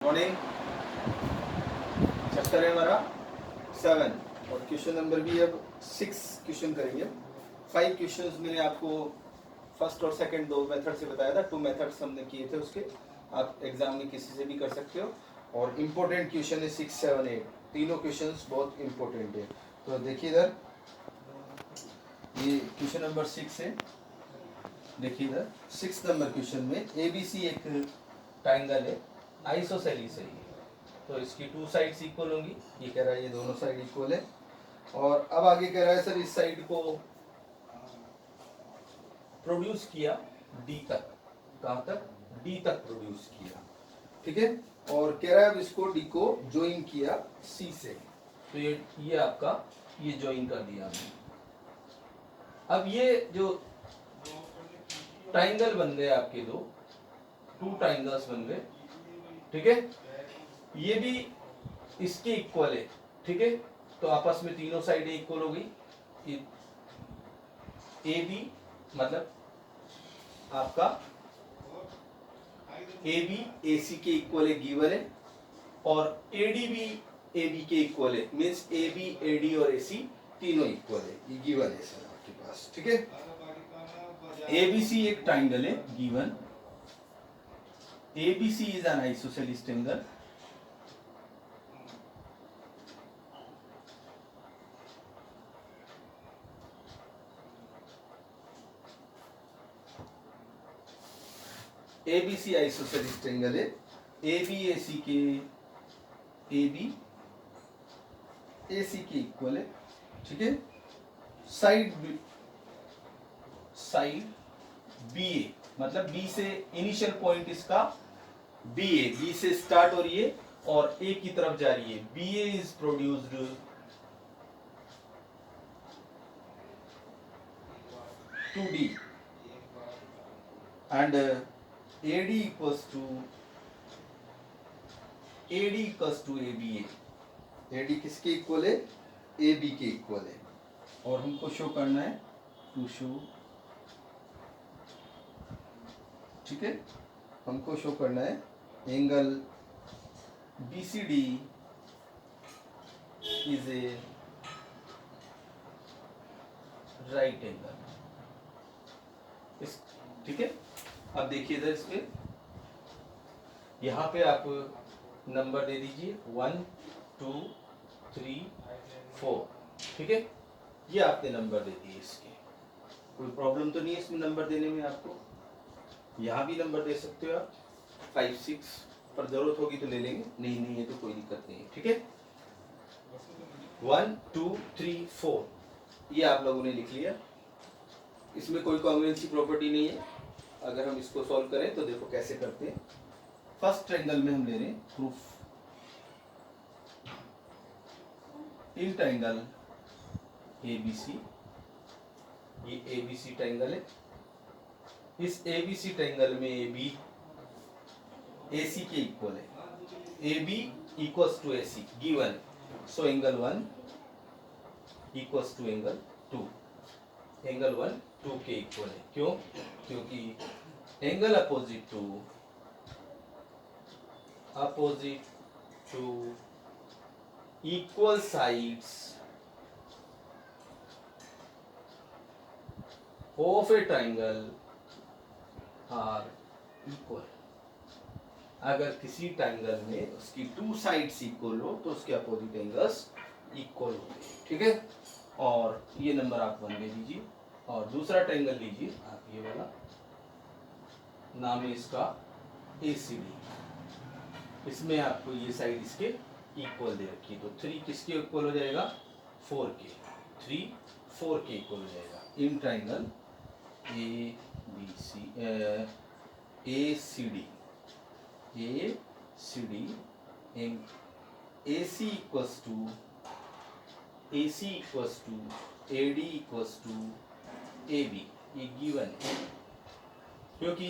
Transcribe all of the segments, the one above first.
Morning. Chapter है हमारा 7 और क्वेश्चन नंबर भी अब 6 क्वेश्चन करेंगे। 5 क्वेश्चंस मैंने आपको फर्स्ट और सेकंड दो मेथड से बताया था। 2 मेथड्स हमने किए थे उसके। आप एग्जाम में किसी से भी कर सकते हो और इम्पोर्टेंट क्वेश्चन है 6, 7, 8 तीनों क्वेश्चंस बहुत इम्पोर्टेंट है। तो देखिए इधर ये क्वेश्चन नंबर 6 है। देखिए इधर 6 नंबर क्वेश्चन में ABC एक ट्रायंगल है, आइसोसेलिस है ये। तो इसकी 2 साइड्स इक्वल होंगी। ये कह रहा है ये दोनों साइड इक्वल है। और अब आगे कह रहा है सर इस साइड को प्रोड्यूस किया D तक। कहाँ तक? D तक प्रोड्यूस किया, ठीक है। और कह रहा है अब इसको D को ज्वाइन किया C से। तो ये आपका ये ज्वाइन कर दिया हमने। अब ये जो ट्राइंगल बन गए आपके 2 ट्राइंगल्स बन गए, ठीक है। ये भी इसके इक्वल है, ठीक है। तो आपस में तीनों साइड इक्वल हो गई। ए बी मतलब आपका ए बी ए सी के इक्वल है, गिवन है। और ए डी भी ए बी के इक्वल है, means A B A D और ए सी तीनों इक्वल है। ये गिवन है सर आपके पास, ठीक है। ए बी सी एक ट्राइंगल है, given. A B C is an isosceles triangle. ABC isosceles triangle है। ABAC के AB AC के इक्वल है, ठीक है। साइड BA मतलब B से इनिशियल पॉइंट इसका B से स्टार्ट हो रही है और A की तरफ जा रही है। BA is produced 2D and AD equals to ABA। AD किसके इक्वल है? AB के इक्वल है। और हमको शो करना है टू शो, ठीक है। हमको शो करना है angle BCD is a right angle, ठीक है। अब देखिए इधर इसमें यहाँ पे आप नंबर दे दीजिए 1 2 3 4, ठीक है। ये आपने नंबर दे दिए इसके। कोई प्रॉब्लम तो नहीं है इसमें नंबर देने में आपको। यहाँ भी नंबर दे सकते हो आप 5 6, पर जरूरत होगी तो ले लेंगे, नहीं है तो कोई दिक्कत नहीं है, ठीक है। 1 2 3 4 ये आप लोगों ने लिख लिया। इसमें कोई कॉन्ग्रुएंसी प्रॉपर्टी नहीं है। अगर हम इसको सॉल्व करें तो देखो कैसे करते हैं। फर्स्ट ट्रायंगल में हम ले रहे हैं प्रूफ। इन ट्रायंगल ABC, ये ABC ट्रायंगल है। इस ABC ट्रायंगल में AB AC के इक्वल है। AB equals to AC given. So angle 1 equals to angle 2। Angle 1 2 के इक्वल है। क्यों? क्योंकि angle opposite to equal sides of a triangle are equal. अगर किसी ट्रायंगल में उसकी 2 साइड्स इक्वल हो तो उसके अपोजिट एंगल्स इक्वल होते हैं, ठीक है। और ये नंबर आप 1 ले लीजिए। और दूसरा ट्रायंगल लीजिए आप, ये वाला नाम है इसका ACD। इसमें आपको ये साइड इसके इक्वल दे रखी है। तो 3 किसके इक्वल हो जाएगा? 4 के। 3 4 के इक्वल हो जाएगा। In triangle ACD AC equals to AD equals to AB, ये गिवन है। क्योंकि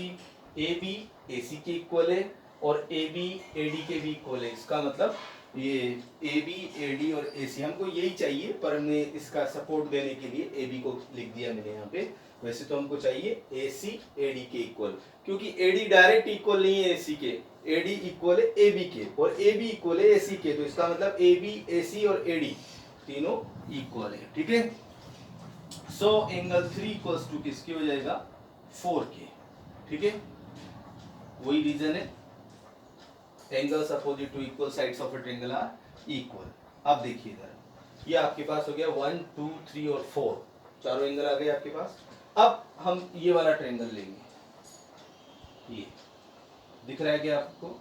AB AC के इक्वल है और AB AD के भी इक्वल है। इसका मतलब ये AB AD और AC हमको यही चाहिए, पर हमने इसका सपोर्ट देने के लिए AB को लिख दिया मैंने यहाँ पे। वैसे तो हमको चाहिए AC AD के इक्वल, क्योंकि AD डायरेक्ट इक्वल नहीं है AC के, AD इक्वल है AB के और AB इक्वल है AC के, तो इसका मतलब AB AC और AD तीनों इक्वल है, ठीक है। सो एंगल 3 इक्वल्स टू किसकी हो जाएगा 4K, ठीक है। वही रीजन है, angles opposite to equal sides of a triangle are equal. अब देखिए इधर, ये आपके पास हो गया 1 2 3 और 4, चारों एंगल आ गए आपके पास। अब हम ये वाला ट्रायंगल लेंगे, ये दिख रहा है क्या आपको,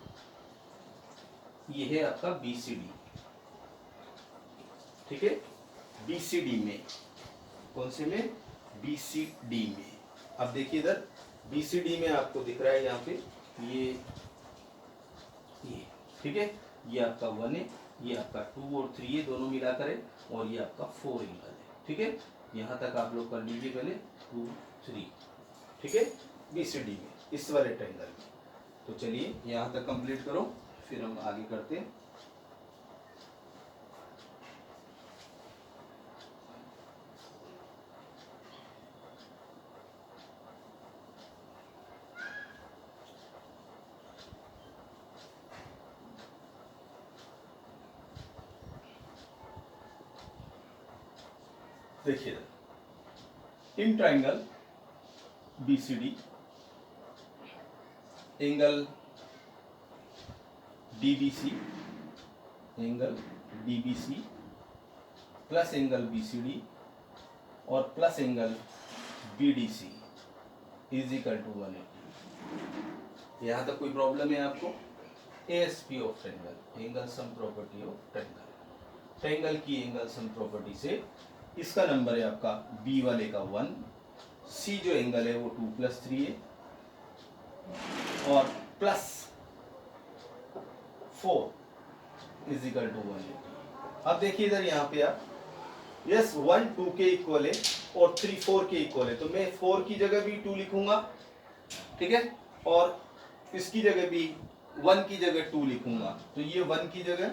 ये है आपका BCD, ठीक है। BCD में, कौन से में, BCD में। अब देखिए इधर BCD में आपको दिख रहा है यहाँ पे ये, ठीक है, ये आपका 1 है, ये आपका 2 और 3 है, दोनों मिलाकर है, और ये आपका 4 एंगल है, ठीक है। यहाँ तक आप लोग कर लीजिए पहले 2 3, ठीक है, BCD में इस वाले ट्रायंगल में। तो चलिए यहाँ तक कंप्लीट करो, फिर हम आगे करते हैं। देखिए in triangle BCD angle DBC, angle DBC plus angle BCD और plus angle BDC is equal to 180। यहाँ तक कोई प्रॉब्लम है आपको? ASP of triangle, angle sum property of triangle, triangle की एंगल सम प्रॉपर्टी से इसका नंबर है आपका B वाले का 1, C जो एंगल है वो 2 + 3 है और प्लस 4 इज इक्वल टू 180। अब देखिए इधर यहाँ पे आप, यस 1 2 के इक्वल है और 3 4 के इक्वल है, तो मैं 4 की जगह भी 2 लिखूंगा, ठीक है, और इसकी जगह भी 1 की जगह 2 लिखूंगा। तो ये 1 की जगह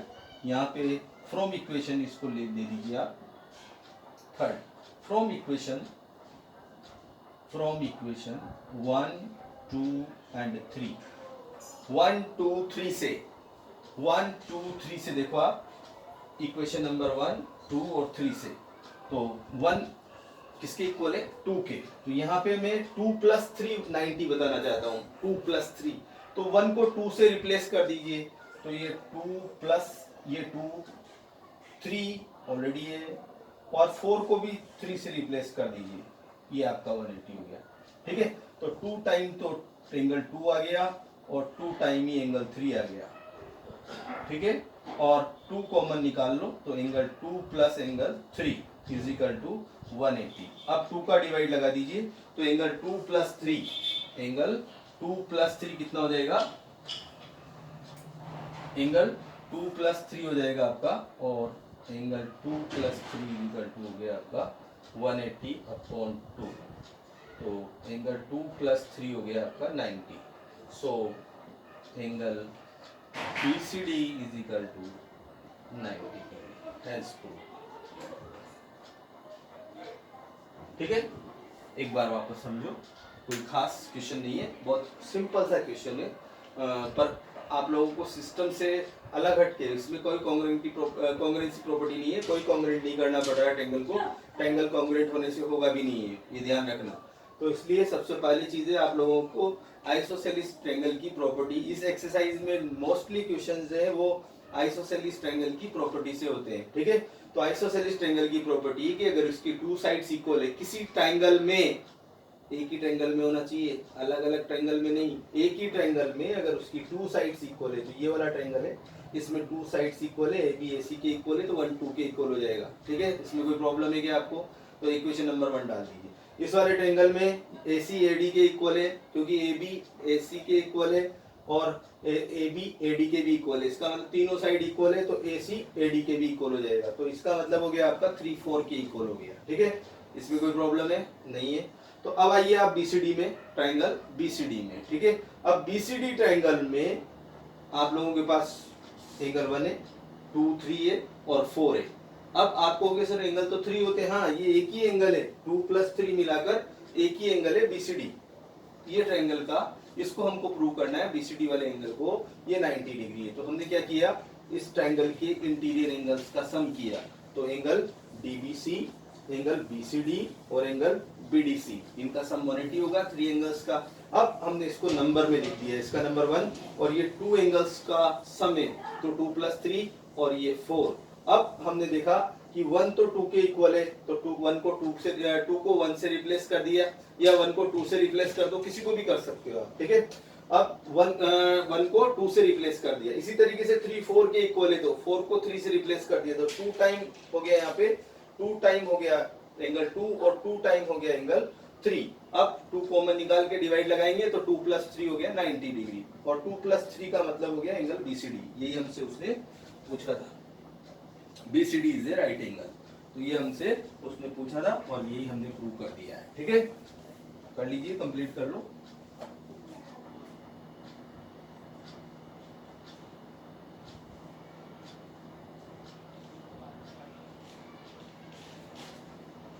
यहाँ पे फ्रॉम इक्वेशन इसको ले दे दीजिए आप, थर्ड फ्रॉम इक्वेशन 1 2 एंड 3, 1 2 3 से 1 2 3 से देखो आप इक्वेशन नंबर 1 2 और 3 से, तो 1 किसके इक्वल है 2 के, तो यहाँ पे मैं 2 + 3 90 बताना चाहता हूँ, 2 + 3, तो 1 को 2 से रिप्लेस कर दीजिए, तो ये 2 प्लस ये 2 3 ऑलरेडी है, और 4 को भी 3 से रिप्लेस कर दीजिए, ये आपका 180 हो गया, ठीक है। तो 2 टाइम तो एंगल 2 आ गया और 2 टाइम ही एंगल 3 आ गया, ठीक है, और 2 कॉमन निकाल लो, तो angle 2 + angle 3 is equal to 180। अब 2 का डिवाइड लगा दीजिए, तो एंगल 2 + 3, एंगल 2 + 3 कितना हो जाएगा, एंगल 2 + 3 हो जाएगा आपका, और एंगल 2 + 3 इक्वल टू हो गया आपका 180/2, तो एंगल 2 + 3 हो गया आपका 90। So angle BCD is equal to 90 as prove, ठीक है। एक बार वापस समझो, कोई खास क्वेश्चन नहीं है, बहुत सिंपल सा क्वेश्चन है, पर आप लोगों को सिस्टम से अलग हट के, इसमें कोई कॉन्ग्रुएंसी प्रॉपर्टी नहीं है, कोई कॉन्ग्रुएंट नहीं करना पड़ रहा है ट्रायंगल को, ट्रायंगल कॉन्ग्रुएंट होने से होगा भी नहीं है, ये ध्यान रखना। तो इसलिए सबसे पहली चीज़ है आप लोगों को आइसोसेलेस ट्रायंगल की प्रॉपर्टी, इस एक्सरसाइज में मोस्टली क्वेश्चंस है वो आइसोसेलेस ट्रायंगल की प्रॉपर्टी से होते हैं, ठीक है। तो आइसोसेलेस ट्रायंगल की प्रॉपर्टी है कि अगर इसकी 2 साइड्स इक्वल है, किसी ट्रायंगल में, एक ही ट्रायंगल में होना चाहिए, अलग अलग ट्रायंगल में नहीं, एक ही ट्रायंगल में अगर उसकी 2 साइड्स इक्वल है, तो ये वाला ट्रायंगल है, इसमें 2 साइड्स इक्वल है, AB AC के इक्वल है, तो 1 2 के इक्वल हो जाएगा, ठीक है। इसमें कोई प्रॉब्लम है क्या आपको? तो इक्वेशन नंबर 1 डाल दीजिए। इस वाले ट्रायंगल में AC AD के इक्वल है, क्योंकि AB AC के इक्वल है और AB AD के भी इक्वल है, इसका मतलब तीनों साइड इक्वल है, तो AC AD के भी इक्वल हो जाएगा, तो इसका मतलब हो गया आपका 3 4 के इक्वल हो गया, ठीक है। इसमें कोई प्रॉब्लम है नहीं है। तो अब आइए आप BCD में, ट्रायंगल BCD में, ठीक है। अब BCD ट्रायंगल में आप लोगों के पास एंगल 1 है, 2 3 है और 4 है। अब आप कहोगे सर एंगल तो 3 होते हैं, हाँ ये एक ही एंगल है, 2 + 3 मिलाकर एक ही एंगल है बीसीडी, ये ट्रायंगल का, इसको हमको प्रूव करना है बीसीडी वाले एंगल को, ये 90 डिग्री है। तो हमने क्या किया, इस ट्रायंगल के इंटीरियर एंगल्स का सम किया, तो एंगल डीबीसी, एंगल बीसीडी और एंगल बीडीसी, इनका सम 180 होगा, 3 एंगल्स का। अब हमने इसको नंबर में लिख दिया, इसका नंबर 1 और ये 2 एंगल्स का सम है, तो 2 + 3 और ये 4। अब हमने देखा कि 1 तो 2 के इक्वल है, तो 1 को 2 को 1 से रिप्लेस कर दिया, या 1 को 2 से रिप्लेस कर दो, किसी को भी कर सकते हो आप, ठीक है। अब 1 को 2 से रिप्लेस कर दिया, इसी तरीके से 3 4 के इक्वल है, तो 4 को 3 से रिप्लेस कर दिया, तो 2 टाइम हो गया, यहाँ पे 2 टाइम हो गया एंगल 2 और 2 टाइम हो गया एंगल 3। अब 2 कॉमन निकाल के डिवाइड लगाएंगे तो 2 + 3 हो गया 90 डिग्री, और 2 + 3 का मतलब हो गया एंगल बीसीडी। यही हमसे उसने पूछा था, BCD is a right angle, तो ये हमसे उसने पूछा था और यही हमने प्रूव कर दिया है, ठीक है। कर लीजिए, कंप्लीट कर लो।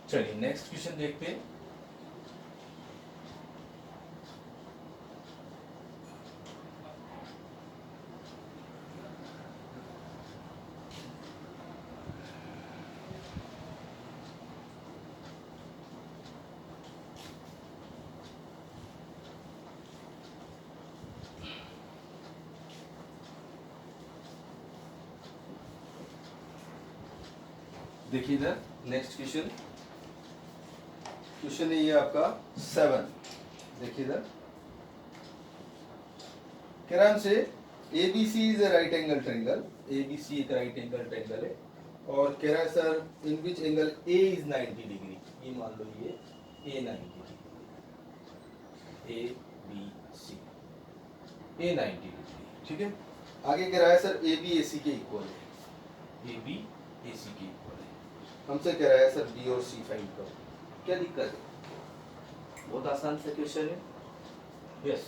चलिए नेक्स्ट क्वेश्चन देखते हैं। देखिए इधर नेक्स्ट क्वेश्चन, क्वेश्चन है ये आपका 7। देखिए इधर कह रहा हमसे ABC is a right angle triangle, ABC एक राइट एंगल ट्रायंगल है, और कह रहा है sir in which angle A is 90 degree, ये मान लो ये A 90 degree, ABC A 90 degree, ठीक है। आगे कह रहा है सर AB AC के इक्वल है, AB AC के इक्वल है। हमसे कह रहा है सर B और C फाइंड करो, क्या दिक्कत है, बहुत आसान सा क्वेश्चन है। Yes,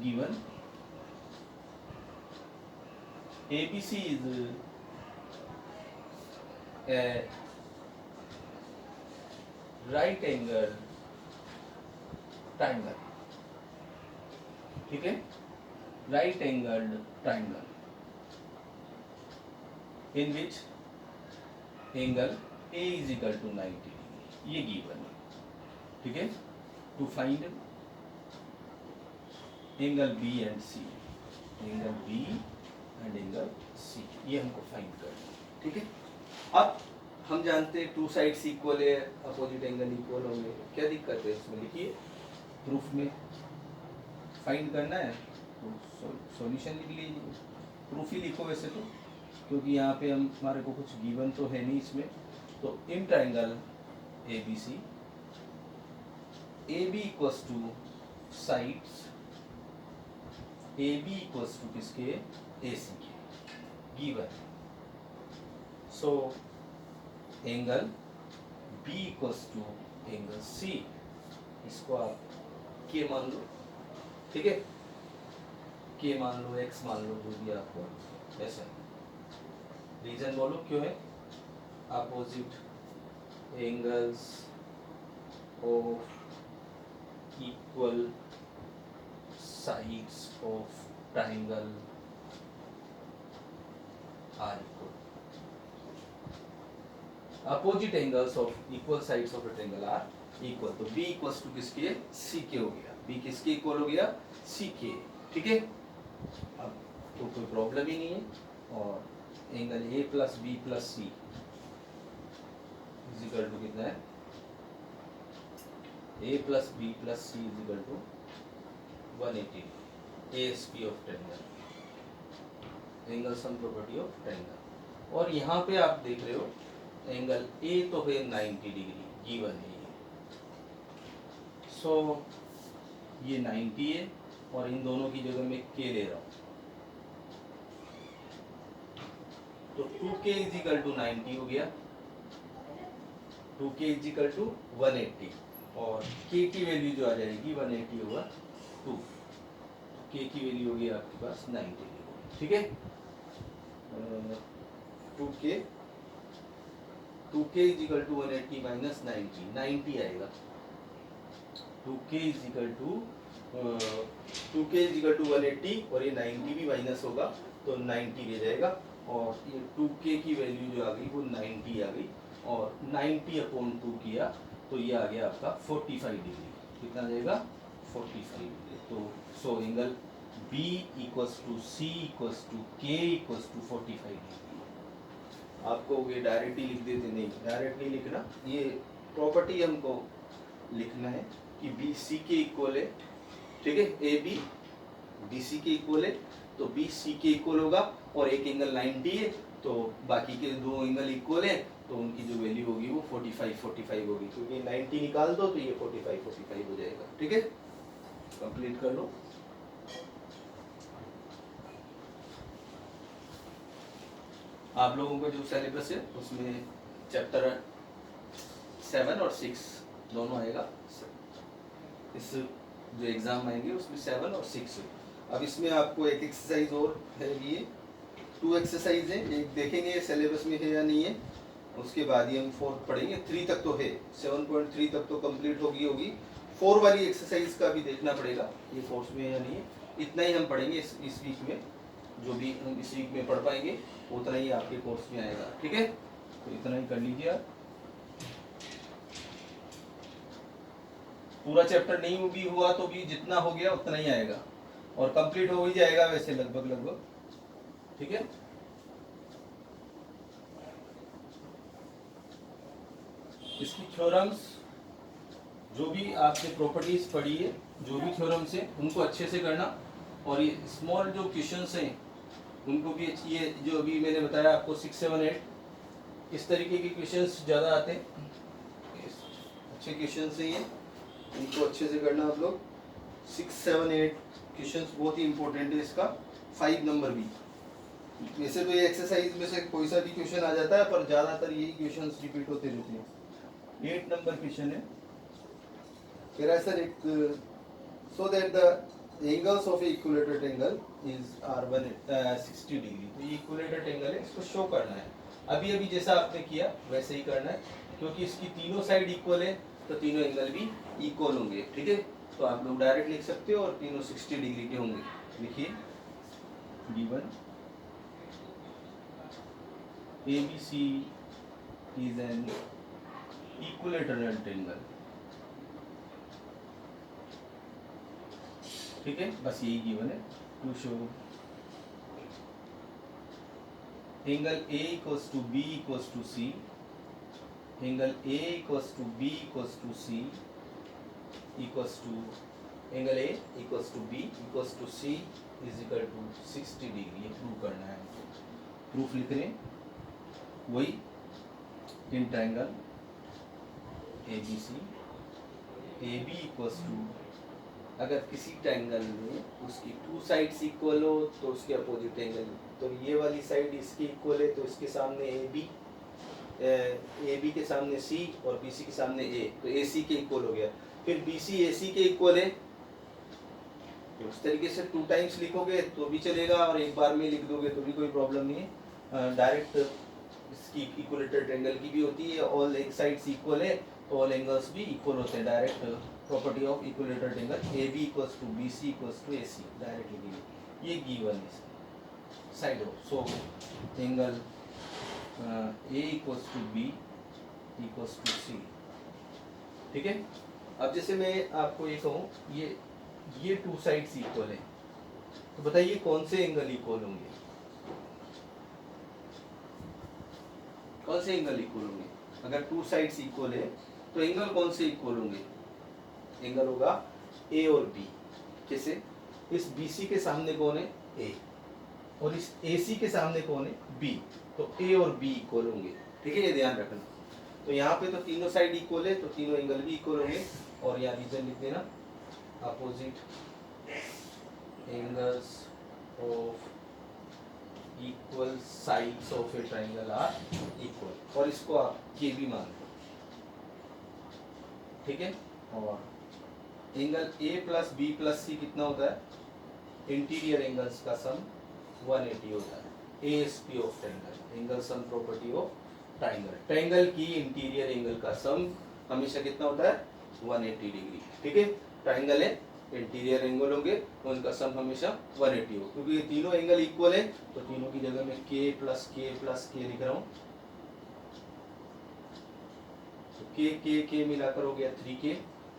given ABC is a right angle triangle, ठीक है, right angled triangle in which angle A is equal to 90 degree, ये गिवन है, ठीक है। To find angle B and C, angle B and angle C, ये हमको find करना है, ठीक है। अब हम जानते हैं 2 साइड्स इक्वल है, अपोजिट एंगल इक्वल होंगे, क्या दिक्कत है इसमें, लिखिए प्रूफ में फाइंड करना है तो सॉल्यूशन लिख लीजिए, प्रूफ ही लिखो वैसे तो, क्योंकि यहाँ पे हमारे को कुछ गिवन तो है नहीं इसमें। तो in triangle ABC AB equals to sides AB equals to किसके, AC के, given. So angle B equals to angle C, इसको आप K मान लो, ठीक है, K मान लो, X मान लो, जो भी आपको ऐसा। रीजन बोलो क्यों है, opposite angles of equal sides of triangle are equal. Opposite angles of equal sides of a triangle are equal. तो B equals to किसके, C के हो गया, B किसके इक्वल हो गया, C के, ठीक है। अब तो कोई प्रॉब्लम ही नहीं है, और angle A + B + C is equal to कितना है, A + B + C is equal to 180, ASP of triangle, angle sum property of triangle. और यहाँ पे आप देख रहे हो एंगल A तो है 90 डिग्री, गिवन है ये, सो ये 90 है, और इन दोनों की जगह मैं K ले रहा हूँ, तो 2K is equal to 90 हो गया, 2K is equal to 180, और K की वैल्यू जो आ जाएगी 180 होगा 2, K की वैल्यू होगी आपके पास 90 डिग्री, ठीक है। 2K 2k is equal to 180 minus 90, 90 आएगा। 2k इज इक्वल टू 180 और ये 90 भी माइनस होगा तो 90 रह जाएगा, और ये 2k की वैल्यू जो आ गई वो 90 आ गई, और 90 अपॉन 2 किया तो ये आ गया आपका 45 डिग्री। कितना जाएगा? 45 डिग्री। तो so angle B equals to C equals to K equals to 45 degree. आपको ये डायरेक्टली लिख देते, नहीं डायरेक्टली लिखना, ये प्रॉपर्टी हमको लिखना है कि बी सी के इक्वल है, ठीक है, ए बी बी सी के इक्वल है, तो बी सी के इक्वल होगा, और एक एंगल 90 है तो बाकी के दो एंगल इक्वल है, तो उनकी जो वैल्यू होगी वो 45 होगी, क्योंकि 90 निकाल दो तो ये 45 हो जाएगा। ठीक है, कंप्लीट कर लो। आप लोगों का जो सिलेबस है उसमें चैप्टर 7 और 6 दोनों आएगा। इस जो एग्जाम आएंगे उसमें 7 और 6 है। अब इसमें आपको एक एक्सरसाइज और है, ये 2 एक्सरसाइज है, एक देखेंगे सिलेबस में है या नहीं है, उसके बाद ही हम 4 पढ़ेंगे। 3 तक तो है, 7.3 तक तो कंप्लीट होगी। 4 वाली एक्सरसाइज का भी देखना पड़ेगा ये कोर्स में है या नहीं है। इतना ही हम पढ़ेंगे इस वीक में, जो भी हम इस वीक में पढ़ पाएंगे उतना ही आपके कोर्स में आएगा। ठीक है, तो इतना ही कर लीजिए आप। पूरा चैप्टर नहीं भी हुआ तो भी जितना हो गया उतना ही आएगा, और कंप्लीट हो ही जाएगा वैसे लगभग। ठीक है, इसकी थ्योरम्स जो भी आपने प्रॉपर्टीज पढ़ी है, जो भी थ्योरम्स है उनको अच्छे से करना, और ये स्मॉल जो क्वेश्चंस हैं उनको भी, ये जो अभी मैंने बताया आपको 6, 7, 8 इस तरीके के क्वेश्चंस ज़्यादा आते हैं, अच्छे क्वेश्चंस हैं ये, इनको अच्छे से करना आप लोग। 6, 7, 8 क्वेश्चंस बहुत ही इंपॉर्टेंट है। इसका 5 नंबर भी, वैसे तो ये एक्सरसाइज में से कोई सा भी क्वेश्चन आ जाता है, पर ज़्यादातर यही क्वेश्चंस रिपीट होते रहते हैं। 8 नंबर क्वेश्चन है, कह रहा है सर एक, so that the angles of equilateral triangle is are 60 degree. तो ये इक्विलेटरल ट्रायंगल है, इसको शो करना है। अभी जैसा आपने किया वैसे ही करना है, क्योंकि इसकी तीनों साइड इक्वल है तो तीनों एंगल भी इक्वल होंगे। ठीक है, तो आप लोग डायरेक्ट लिख सकते हो, और तीनों 60 डिग्री के होंगे। लिखिए, given ABC is an equilateral triangle। ठीक है, बस यही गिवन है। To show angle A equals to B equals to C, angle A equals to B equals to C equals to angle A equals to B equals to C is equal to 60 degree. ये prove करना है हमको। Proof लिख रहे हैं वही, in triangle ABC AB equals to, अगर किसी ट्रायंगल में उसकी 2 साइड्स इक्वल हो तो उसके अपोजिट एंगल, तो ये वाली साइड इसकी इक्वल है तो इसके सामने AB के सामने C और BC के सामने A, तो AC के इक्वल हो गया। फिर BC AC के इक्वल है, तो उस तरीके से 2 टाइम्स लिखोगे तो भी चलेगा, और एक बार में लिख दोगे तो भी कोई प्रॉब्लम नहीं है। डायरेक्ट इसकी इक्विलेटरल ट्रायंगल की भी होती है, ऑल एक साइड्स इक्वल है तो ऑल एंगल्स भी इक्वल होते हैं। Direct property of equilateral triangle AB equals to BC equals to AC, directly given. ये गिवन है side of, so angle A equals to B equals to C। ठीक है, अब जैसे मैं आपको ये कहूँ, ये 2 साइड्स इक्वल है, तो बताइए कौन से एंगल इक्वल होंगे? कौन से एंगल इक्वल होंगे? अगर 2 साइड्स इक्वल है तो एंगल कौन से इक्वल होंगे? एंगल होगा A और B। कैसे? इस BC के सामने कौन है? A, और इस AC के सामने कौन है? B, तो A और B इक्वल होंगे। ठीक है, ये ध्यान रखना। तो यहाँ पे तो तीनों साइड इक्वल है तो तीनों एंगल भी इक्वल होंगे, और यहाँ रीजन लिख देना, opposite angles of equal sides of a triangle are equal, और इसको आप के भी मान लो। ठीक है, और angle A plus B plus C कितना होता है? इंटीरियर एंगल्स का सम 180 होता है। ASP of triangle, angle sum property of triangle. Triangle की इंटीरियर एंगल का सम हमेशा कितना होता है 180 डिग्री। ठीक है, ट्राइंगल है, इंटीरियर एंगल होंगे तो उनका सम हमेशा 180 हो, क्योंकि ये तीनों एंगल इक्वल है तो तीनों की जगह में k प्लस के लिख रहा हूँ। तो k मिलाकर हो गया 3k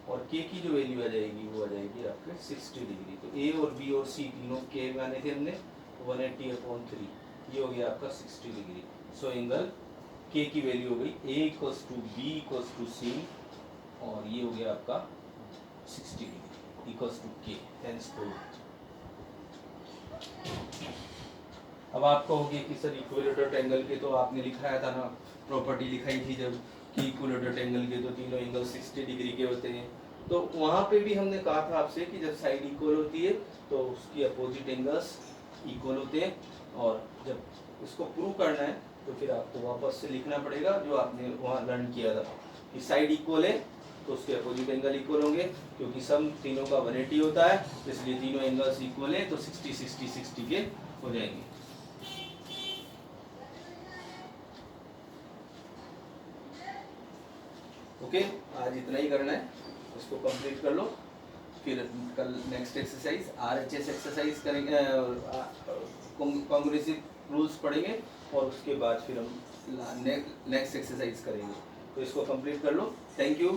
और k की जो वैल्यू आ जाएगी वो आ जाएगी आपके 60 डिग्री। तो a और b और c तीनों k माने थे हमने 180/3, ये हो गया आपका 60 डिग्री। सो एंगल k की वैल्यू हो गई a equals to b equals to c और ये हो गया आपका 60 degree equals to k। Hence proved. अब आप कहोगे कि सर इक्विलेटरल ट्रायंगल के तो आपने लिखाया था ना, प्रॉपर्टी लिखाई थी जब कि इक्विलेटरल ट्रायंगल के तो तीनों एंगल 60 डिग्री के होते हैं। तो वहाँ पे भी हमने कहा था आपसे कि जब साइड इक्वल होती है तो उसकी अपोजिट एंगल्स इक्वल होते हैं, और जब इसको प्रूव करना है तो फिर आपको वापस से लिखना पड़ेगा जो आपने वहाँ लर्न किया था कि साइड इक्वल है तो उसके अपोजिट एंगल इक्वल होंगे, क्योंकि सम तीनों का 180 होता है इसलिए तीनों एंगल्स इक्वल है तो 60 60 60 के हो जाएंगे। ओके, आज इतना ही करना है, इसको कंप्लीट कर लो। फिर कल नेक्स्ट एक्सरसाइज RHS एक्सरसाइज करेंगे, कॉन्ग्रेसिव रूल्स पढ़ेंगे और उसके बाद फिर हम नेक्स्ट एक्सरसाइज करेंगे। तो इसको कंप्लीट कर लो। Thank you.